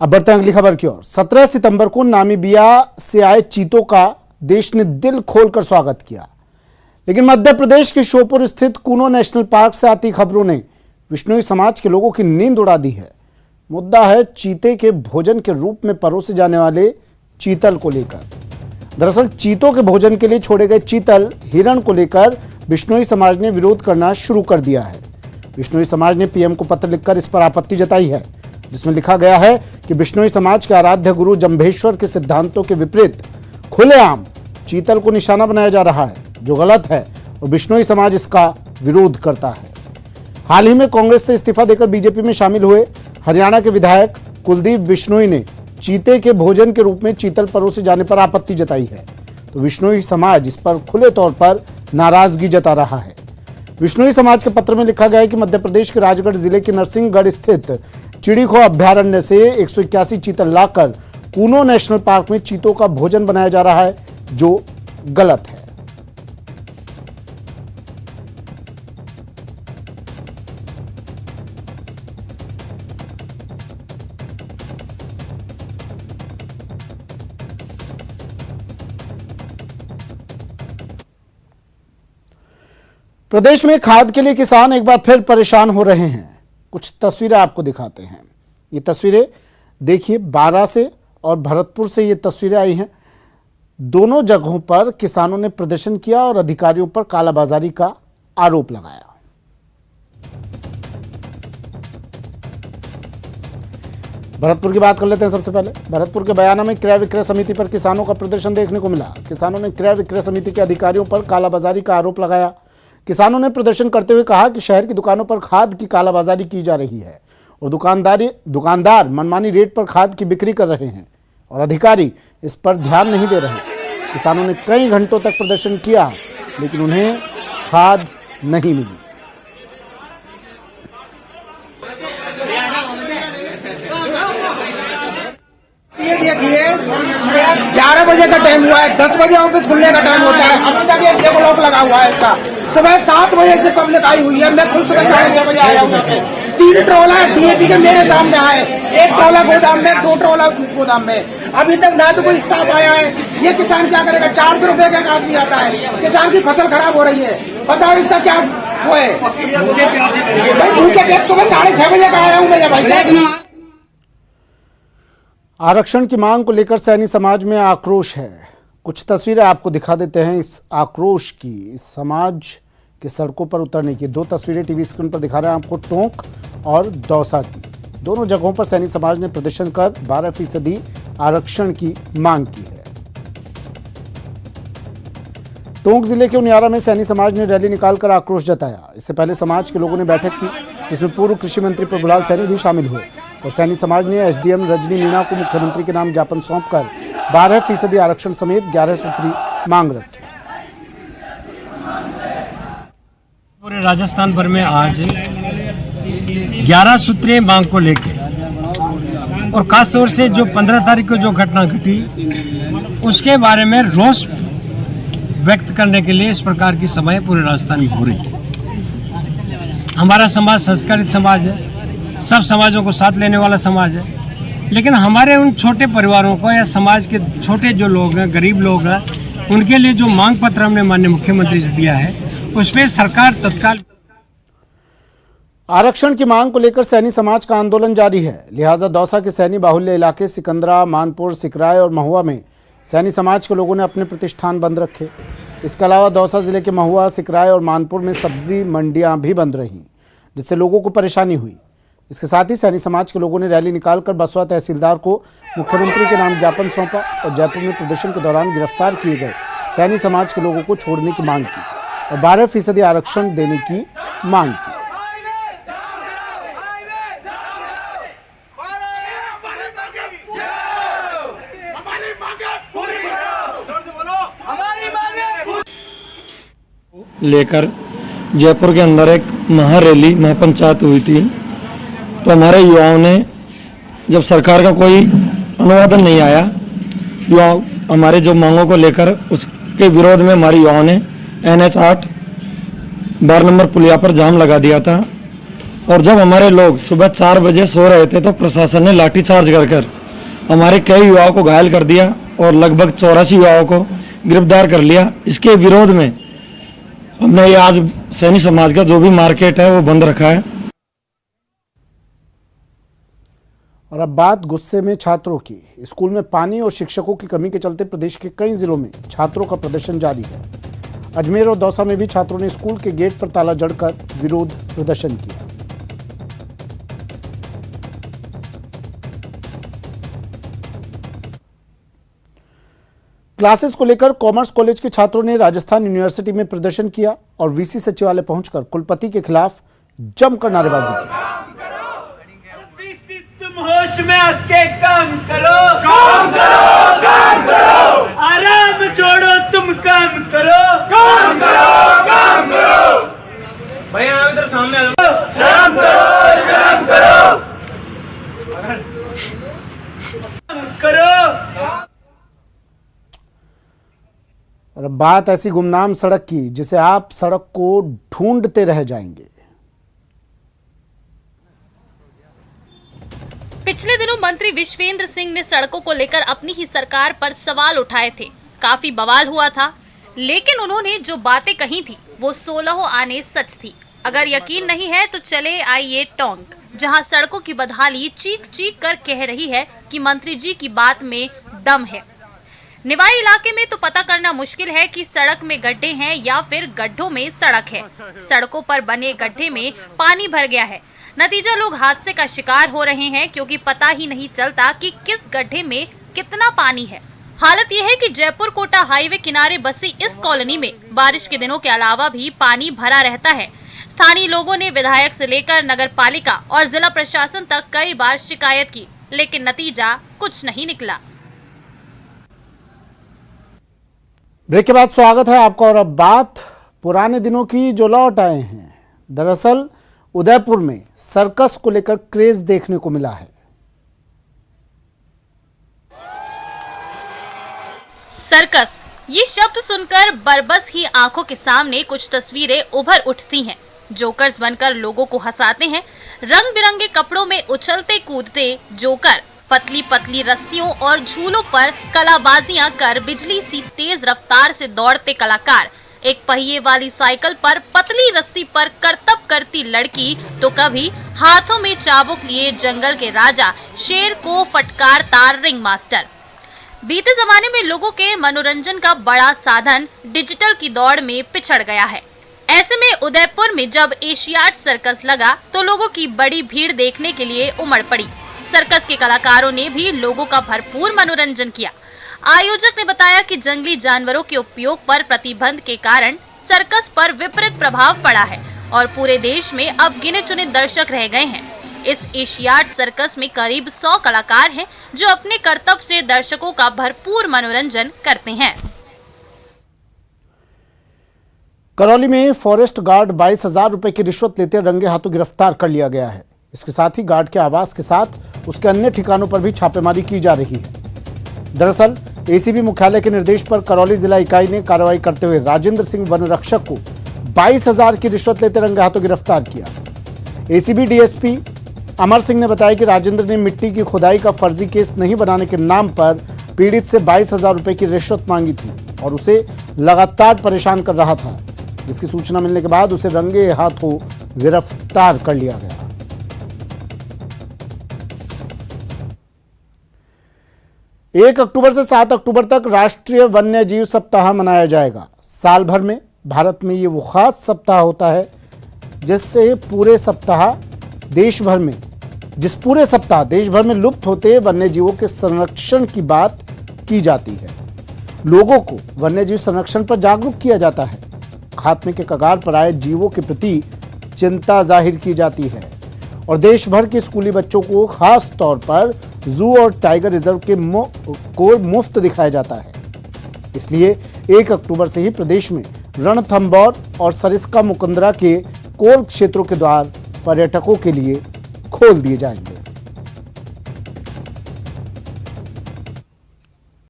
अब बढ़ते हैं अगली खबर की ओर। 17 सितंबर को नामीबिया से आए चीतों का देश ने दिल खोलकर स्वागत किया, लेकिन मध्य प्रदेश के श्योपुर स्थित कूनो नेशनल पार्क से आती खबरों ने विश्नोई समाज के लोगों की नींद उड़ा दी है। मुद्दा है चीते के भोजन के रूप में परोसे जाने वाले चीतल को लेकर। दरअसल चीतों के भोजन के लिए छोड़े गए चीतल हिरण को लेकर विश्नोई समाज ने विरोध करना शुरू कर दिया है। विश्नोई समाज ने पीएम को पत्र लिखकर इस पर आपत्ति जताई है, जिसमें लिखा गया है कि विश्नोई समाज के आराध्य गुरु जंभेश्वर के सिद्धांतों के विपरीत खुलेआम चीतल को निशाना बनाया जा रहा है, जो गलत है और विश्नोई समाज इसका विरोध करता है। हाल ही में कांग्रेस से इस्तीफा देकर बीजेपी में शामिल हुए हरियाणा के विधायक कुलदीप बिश्नोई ने चीते के भोजन के रूप में चीतल परोसे जाने पर आपत्ति जताई है, तो विश्नोई समाज इस पर खुले तौर पर नाराजगी जता रहा है। विश्नोई समाज के पत्र में लिखा गया है कि मध्य प्रदेश के राजगढ़ जिले के नरसिंहगढ़ स्थित चिड़ीखो अभ्यारण्य से 181 चीतल लाकर कूनो नेशनल पार्क में चीतों का भोजन बनाया जा रहा है, जो गलत है। प्रदेश में खाद के लिए किसान एक बार फिर परेशान हो रहे हैं। कुछ तस्वीरें आपको दिखाते हैं। ये तस्वीरें देखिए, बारा से और भरतपुर से ये तस्वीरें आई हैं। दोनों जगहों पर किसानों ने प्रदर्शन किया और अधिकारियों पर कालाबाजारी का आरोप लगाया। भरतपुर की बात कर लेते हैं। सबसे पहले भरतपुर के बयाना में क्रय विक्रय समिति पर किसानों का प्रदर्शन देखने को मिला। किसानों ने क्रय विक्रय समिति के अधिकारियों पर कालाबाजारी का आरोप लगाया। किसानों ने प्रदर्शन करते हुए कहा कि शहर की दुकानों पर खाद की कालाबाजारी की जा रही है और दुकानदार मनमानी रेट पर खाद की बिक्री कर रहे हैं और अधिकारी इस पर ध्यान नहीं दे रहे। किसानों ने कई घंटों तक प्रदर्शन किया, लेकिन उन्हें खाद नहीं मिली। ये देखिए 11 बजे का टाइम हुआ है, 10 बजे ऑफिस खुलने का टाइम होता है। अभी तक ये टेबल लॉक लगा हुआ है इसका। सुबह 7 बजे से पब्लिक आई हुई है। मैं खुद सुबह 6:30 बजे आया हूँ। 3 ट्रोला डीएपी के मेरे सामने आए, 1 ट्रोला गोदाम में, 2 ट्रोला गोदाम में। अभी तक ना तो कोई स्टाफ आया है। ये किसान क्या करेगा? 400 रुपए का आदमी आता है। किसान की फसल खराब हो रही है, बताओ इसका क्या वो है? भाई उनके पेट सुबह 6:30 बजे का आया हूँ मैं भाई। आरक्षण की मांग को लेकर सैनी समाज में आक्रोश है। कुछ तस्वीरें आपको दिखा देते हैं इस आक्रोश की, इस समाज के सड़कों पर उतरने की। 2 तस्वीरें टीवी स्क्रीन पर दिखा रहे हैं आपको, टोंक और दौसा की। दोनों जगहों पर सैनी समाज ने प्रदर्शन कर 12% आरक्षण की मांग की है। टोंक जिले के उनियारा में सैनी समाज ने रैली निकालकर आक्रोश जताया। इससे पहले समाज के लोगों ने बैठक की, जिसमें पूर्व कृषि मंत्री प्रभुलाल सैनी भी शामिल हुए और सैनी समाज ने एसडीएम रजनी मीणा को मुख्यमंत्री के नाम ज्ञापन सौंपकर 12% आरक्षण समेत 11 सूत्री मांग रखी। पूरे राजस्थान भर में आज 11 सूत्रीय मांग को लेके और खासतौर से जो 15 तारीख को जो घटना घटी उसके बारे में रोष व्यक्त करने के लिए इस प्रकार की सभाएं पूरे राजस्थान में हो रही है। हमारा समाज संस्कारित समाज है, सब समाजों को साथ लेने वाला समाज है, लेकिन हमारे उन छोटे परिवारों को या समाज के छोटे जो लोग हैं, गरीब लोग हैं, उनके लिए जो मांग पत्र हमने माननीय मुख्यमंत्री से दिया है उस पर सरकार तत्काल। आरक्षण की मांग को लेकर सैनी समाज का आंदोलन जारी है, लिहाजा दौसा के सैनी बाहुल्य इलाके सिकंदरा, मानपुर, सिकराय और महुआ में सैनी समाज के लोगों ने अपने प्रतिष्ठान बंद रखे। इसके अलावा दौसा जिले के महुआ, सिकराय और मानपुर में सब्जी मंडियां भी बंद रहीं, जिससे लोगों को परेशानी हुई। इसके साथ ही सैनी समाज के लोगों ने रैली निकालकर बसवा तहसीलदार को मुख्यमंत्री के नाम ज्ञापन सौंपा और जयपुर में प्रदर्शन के दौरान गिरफ्तार किए गए सैनी समाज के लोगों को छोड़ने की मांग की और 12% आरक्षण देने की मांग की। लेकर जयपुर के अंदर एक महारैली, महापंचायत हुई थी, तो हमारे युवाओं ने, जब सरकार का कोई अनुवादन नहीं आया, युवा हमारे जो मांगों को लेकर उसके विरोध में हमारे युवाओं ने NH 8 12 नंबर पुलिया पर जाम लगा दिया था और जब हमारे लोग सुबह 4 बजे सो रहे थे तो प्रशासन ने लाठीचार्ज कर हमारे कई युवाओं को घायल कर दिया और लगभग 84 युवाओं को गिरफ्तार कर लिया। इसके विरोध में हमने ये आज सैनी समाज का जो भी मार्केट है वो बंद रखा है। और अब बात गुस्से में छात्रों की। स्कूल में पानी और शिक्षकों की कमी के चलते प्रदेश के कई जिलों में छात्रों का प्रदर्शन जारी है। अजमेर और दौसा में भी छात्रों ने स्कूल के गेट पर ताला जड़कर विरोध प्रदर्शन किया। क्लासेस को लेकर कॉमर्स कॉलेज के छात्रों ने राजस्थान यूनिवर्सिटी में प्रदर्शन किया और वीसी सचिवालय पहुंचकर कुलपति के खिलाफ जमकर नारेबाजी की। तुम होश में आके काम करो, काम करो, काम करो। आराम छोड़ो, तुम काम करो, काम करो, काम करो। भैया इधर सामने आ जाओ। शर्म करो, शर्म करो, काम करो। और अब बात ऐसी गुमनाम सड़क की जिसे आप सड़क को ढूंढते रह जाएंगे। पिछले दिनों मंत्री विश्वेंद्र सिंह ने सड़कों को लेकर अपनी ही सरकार पर सवाल उठाए थे। काफी बवाल हुआ था, लेकिन उन्होंने जो बातें कही थी वो 16 आने सच थी। अगर यकीन नहीं है तो चले आइए टोंक, जहां सड़कों की बदहाली चीख चीख कर कह रही है कि मंत्री जी की बात में दम है। निवाई इलाके में तो पता करना मुश्किल है कि सड़क में गड्ढे हैं या फिर गड्ढों में सड़क है। सड़कों पर बने गड्ढे में पानी भर गया है। नतीजा लोग हादसे का शिकार हो रहे हैं क्योंकि पता ही नहीं चलता कि किस गड्ढे में कितना पानी है। हालत यह है कि जयपुर कोटा हाईवे किनारे बसी इस कॉलोनी में बारिश के दिनों के अलावा भी पानी भरा रहता है। स्थानीय लोगों ने विधायक से लेकर नगर पालिका और जिला प्रशासन तक कई बार शिकायत की, लेकिन नतीजा कुछ नहीं निकला। ब्रेक के बाद स्वागत है आपका। और अब बात पुराने दिनों की जो लौट आए हैं। दरअसल उदयपुर में सर्कस को लेकर क्रेज देखने को मिला है। सर्कस, ये शब्द सुनकर बरबस ही आंखों के सामने कुछ तस्वीरें उभर उठती हैं। जोकर्स बनकर लोगों को हंसाते हैं। रंग बिरंगे कपड़ों में उछलते कूदते जोकर, पतली पतली रस्सियों और झूलों पर कलाबाजियां कर बिजली सी तेज रफ्तार से दौड़ते कलाकार, एक पहिए वाली साइकिल पर पतली रस्सी पर करतब करती लड़की, तो कभी हाथों में चाबुक लिए जंगल के राजा शेर को फटकारता रिंग मास्टर। बीते जमाने में लोगों के मनोरंजन का बड़ा साधन डिजिटल की दौड़ में पिछड़ गया है। ऐसे में उदयपुर में जब एशियाड सर्कस लगा तो लोगों की बड़ी भीड़ देखने के लिए उमड़ पड़ी। सर्कस के कलाकारों ने भी लोगों का भरपूर मनोरंजन किया। आयोजक ने बताया कि जंगली जानवरों के उपयोग पर प्रतिबंध के कारण सर्कस पर विपरीत प्रभाव पड़ा है और पूरे देश में अब गिने चुने दर्शक रह गए हैं। इस एशियाड सर्कस में करीब 100 कलाकार हैं जो अपने करतब से दर्शकों का भरपूर मनोरंजन करते हैं। करौली में फॉरेस्ट गार्ड 22,000 रुपए की रिश्वत लेते रंगे हाथों गिरफ्तार कर लिया गया है। इसके साथ ही गार्ड के आवास के साथ उसके अन्य ठिकानों पर भी छापेमारी की जा रही है। दरअसल एसीबी मुख्यालय के निर्देश पर करौली जिला इकाई ने कार्रवाई करते हुए राजेंद्र सिंह वन रक्षक को 22,000 की रिश्वत लेते रंगे हाथों गिरफ्तार किया। एसीबी डीएसपी अमर सिंह ने बताया कि राजेंद्र ने मिट्टी की खुदाई का फर्जी केस नहीं बनाने के नाम पर पीड़ित से 22,000 रुपए की रिश्वत मांगी थी और उसे लगातार परेशान कर रहा था, जिसकी सूचना मिलने के बाद उसे रंगे हाथों गिरफ्तार कर लिया गया। एक अक्टूबर से 7 अक्टूबर तक राष्ट्रीय वन्य जीव सप्ताह मनाया जाएगा। साल भर में भारत में ये वो खास सप्ताह होता है जिस पूरे सप्ताह देश भर में लुप्त होते वन्य जीवों के संरक्षण की बात की जाती है। लोगों को वन्य जीव संरक्षण पर जागरूक किया जाता है। खात्मे के कगार पर आए जीवों के प्रति चिंता जाहिर की जाती है और देश भर के स्कूली बच्चों को खास तौर पर जू और टाइगर रिजर्व को मुफ्त दिखाया जाता है। इसलिए 1 अक्टूबर से ही प्रदेश में रणथंभौर और सरिस्का मुकंदरा के कोर क्षेत्रों के द्वार पर्यटकों के लिए खोल दिए जाएंगे।